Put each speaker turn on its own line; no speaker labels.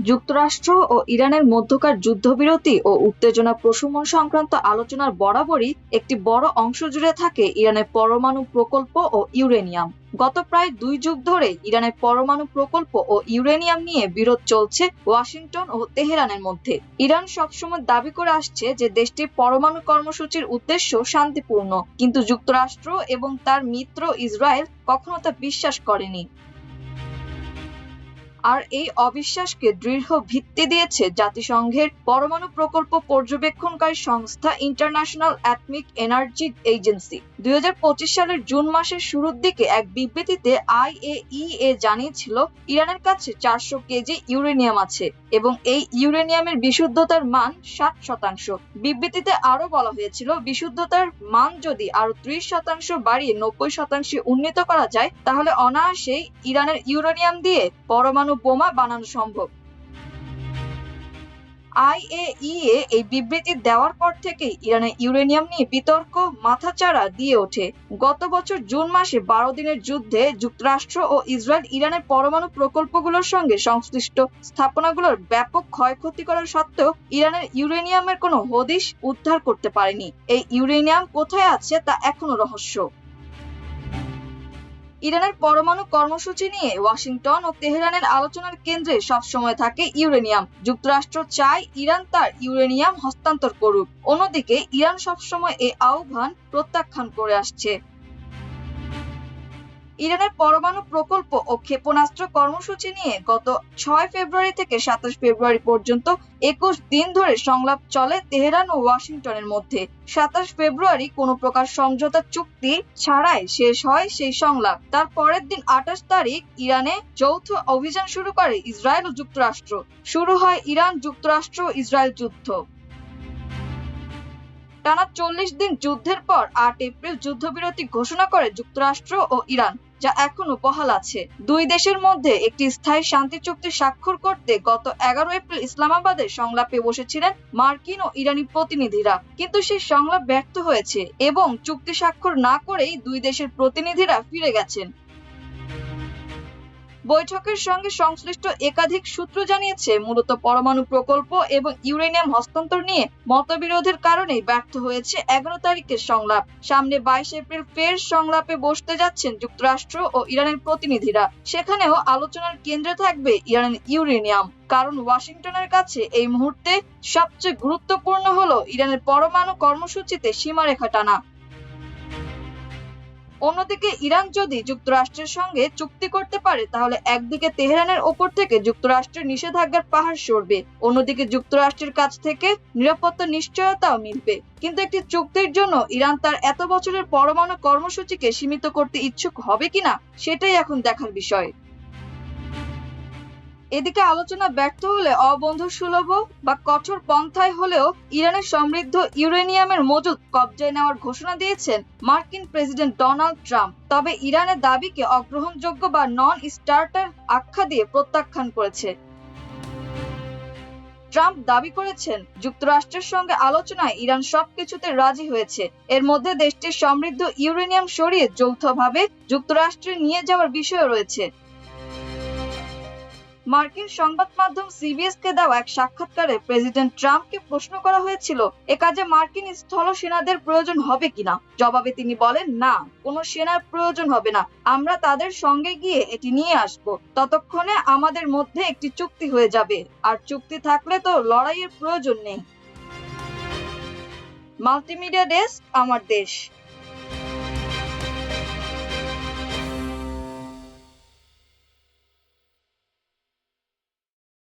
যুক্তরাষ্ট্র ও ইরানের মধ্যকার যুদ্ধবিরতি ও উত্তেজনা প্রশমন সংক্রান্ত আলোচনার বরাবরই একটি বড় অংশ জুড়ে থাকে ইরানের পরমাণু প্রকল্প ও ইউরেনিয়াম। গত প্রায় 2 যুগ ধরে ইরানের পরমাণু প্রকল্প ও ইউরেনিয়াম নিয়ে বিরোধ চলছে ওয়াশিংটন ও তেহরানের মধ্যে। ইরান সবসময় দাবি করে আসছে যে দেশটির পরমাণু কর্মসূচির উদ্দেশ্য শান্তিপূর্ণ, কিন্তু যুক্তরাষ্ট্র এবং তার মিত্র ইসরায়েল কখনো তা বিশ্বাস করেনি। আর এই অবিশ্বাসকে দৃঢ় ভিত্তি দিয়েছে জাতিসংঘের পরমাণু প্রকল্প পর্যবেক্ষণকারী সংস্থা ইন্টারন্যাশনাল অ্যাটমিক এনার্জি এজেন্সি। 2025 সালের জুন মাসের শুরুর দিকে এক বিবৃতিতে আইএইএ জানিয়েছিল ইরানের কাছে 400 কেজি ইউরেনিয়াম আছে এবং এই ইউরেনিয়ামের বিশুদ্ধতার মান 60%। বিবৃতিতে আরো বলা হয়েছিল বিশুদ্ধতার মান যদি আরো 30% বাড়িয়ে 90% উন্নীত করা যায় তাহলে অনায়াসেই ইরানের ইউরেনিয়াম দিয়ে পরমাণু বোমা বানানো সম্ভব। আইএইএ এই বিবৃতি দেওয়ার পর থেকেই ইরানের ইউরেনিয়াম নিয়ে বিতর্ক মাথাচাড়া দিয়ে ওঠে। গত বছর জুন মাসে 12 দিনের যুদ্ধে যুক্তরাষ্ট্র ও ইসরায়েল ইরানের পরমাণু প্রকল্পগুলোর সঙ্গে সংশ্লিষ্ট স্থাপনাগুলোর ব্যাপক ক্ষয়ক্ষতি করার সত্ত্বেও ইরানের ইউরেনিয়ামের কোনো হদিশ উদ্ধার করতে পারেনি। এই ইউরেনিয়াম কোথায় আছে তা এখনো রহস্য। ইরানের পরমাণু কর্মসূচি নিয়ে ওয়াশিংটন ও তেহরানের আলোচনার কেন্দ্রে সবসময় থাকে ইউরেনিয়াম। যুক্তরাষ্ট্র চায় ইরান তার ইউরেনিয়াম হস্তান্তর করুক, অন্যদিকে ইরান সবসময় এই আহ্বান প্রত্যাখ্যান করে আসছে। ইরানের পরমাণু প্রকল্প ও ক্ষেপণাস্ত্র কর্মসূচি নিয়ে গত 6 ফেব্রুয়ারি থেকে 27 ফেব্রুয়ারি পর্যন্ত 21 দিন ধরে সংলাপ চলে তেহরান ও ওয়াশিংটনের মধ্যে। 27 ফেব্রুয়ারি কোনো প্রকার সমঝোতা চুক্তি ছাড়াই শেষ হয় সেই সংলাপ। তার পরের দিন 28 তারিখ ইরানে যৌথ অভিযান শুরু করে ইসরায়েল ও যুক্তরাষ্ট্র। শুরু হয় ইরান যুক্তরাষ্ট্র ইসরায়েল যুদ্ধ। টানা 40 দিন যুদ্ধের পর 8 এপ্রিল যুদ্ধবিরতি ঘোষণা করে যুক্তরাষ্ট্র ও ইরান, যা এখনো বহাল আছে। দুই দেশের মধ্যে একটি স্থায়ী শান্তি চুক্তি স্বাক্ষর করতে গত 11 এপ্রিল ইসলামাবাদে সংলাপে বসেছিলেন মার্কিন ও ইরানি প্রতিনিধিরা, কিন্তু সেই সংলাপ ব্যর্থ হয়েছে এবং চুক্তি স্বাক্ষর না করেই দুই দেশের প্রতিনিধিরা ফিরে গেছেন। বৈঠকের সঙ্গে সংশ্লিষ্ট একাধিক সূত্র জানিয়েছে মূলত পরমাণু প্রকল্প এবং ইউরেনিয়াম হস্তান্তর নিয়ে মতবিরোধের কারণেই ব্যর্থ হয়েছে 11 তারিখের সংলাপ। সামনে 22 এপ্রিল ফের সংলাপে বসতে যাচ্ছেন যুক্তরাষ্ট্র ও ইরানের প্রতিনিধিরা। সেখানেও আলোচনার কেন্দ্রে থাকবে ইরানের ইউরেনিয়াম, কারণ ওয়াশিংটনের কাছে এই মুহূর্তে সবচেয়ে গুরুত্বপূর্ণ হলো ইরানের পরমাণু কর্মসূচিতে সীমারেখা টানা। অন্যদিকে ইরান যদি যুক্তরাষ্ট্রের সঙ্গে চুক্তি করতে পারে তাহলে একদিকে তেহরানের ওপর থেকে যুক্তরাষ্ট্রের নিষেধাজ্ঞার পাহাড় সরবে, অন্যদিকে যুক্তরাষ্ট্রের কাছ থেকে নিরাপত্তা নিশ্চয়তাও মিলবে। কিন্তু একটি চুক্তির জন্য ইরান তার এত বছরের পরমাণু কর্মসূচিকে সীমিত করতে ইচ্ছুক হবে কিনা সেটাই এখন দেখার বিষয়। এদিকে আলোচনা ব্যর্থ হলে অবন্ধুসুলভ বা কঠোর পন্থায় হলেও ইরানের সমৃদ্ধ ইউরেনিয়ামের মজুদ কবজায় নেওয়ার ঘোষণা দিয়েছেন মার্কিন প্রেসিডেন্ট ডোনাল্ড ট্রাম্প। তবে ইরানের দাবিকে অগ্রহণযোগ্য বা নন স্টার্টার আখ্যা দিয়ে প্রত্যাখ্যান করেছে। ট্রাম্প দাবি করেছেন যুক্তরাষ্ট্রের সঙ্গে আলোচনায় ইরান সবকিছুতে রাজি হয়েছে, এর মধ্যে দেশটির সমৃদ্ধ ইউরেনিয়াম সরিয়ে যৌথভাবে যুক্তরাষ্ট্রে নিয়ে যাওয়ার বিষয় রয়েছে। মার্কিন সংবাদ মাধ্যম সিবিএস কে দেওয়া এক সাক্ষাৎকারে প্রেসিডেন্ট ট্রাম্পকে প্রশ্ন করা হয়েছিল এ কাজে মার্কিন স্থল সেনাদের প্রয়োজন হবে কিনা। জবাবে তিনি বলেন, না, কোনো সেনার প্রয়োজন হবে না, আমরা তাদের সঙ্গে গিয়ে এটি নিয়ে আসব। ততক্ষণে আমাদের মধ্যে একটি চুক্তি হয়ে যাবে, আর চুক্তি থাকলে তো লড়াইয়ের প্রয়োজন নেই। মাল্টিমিডিয়া ডেস্ক, আমার দেশ।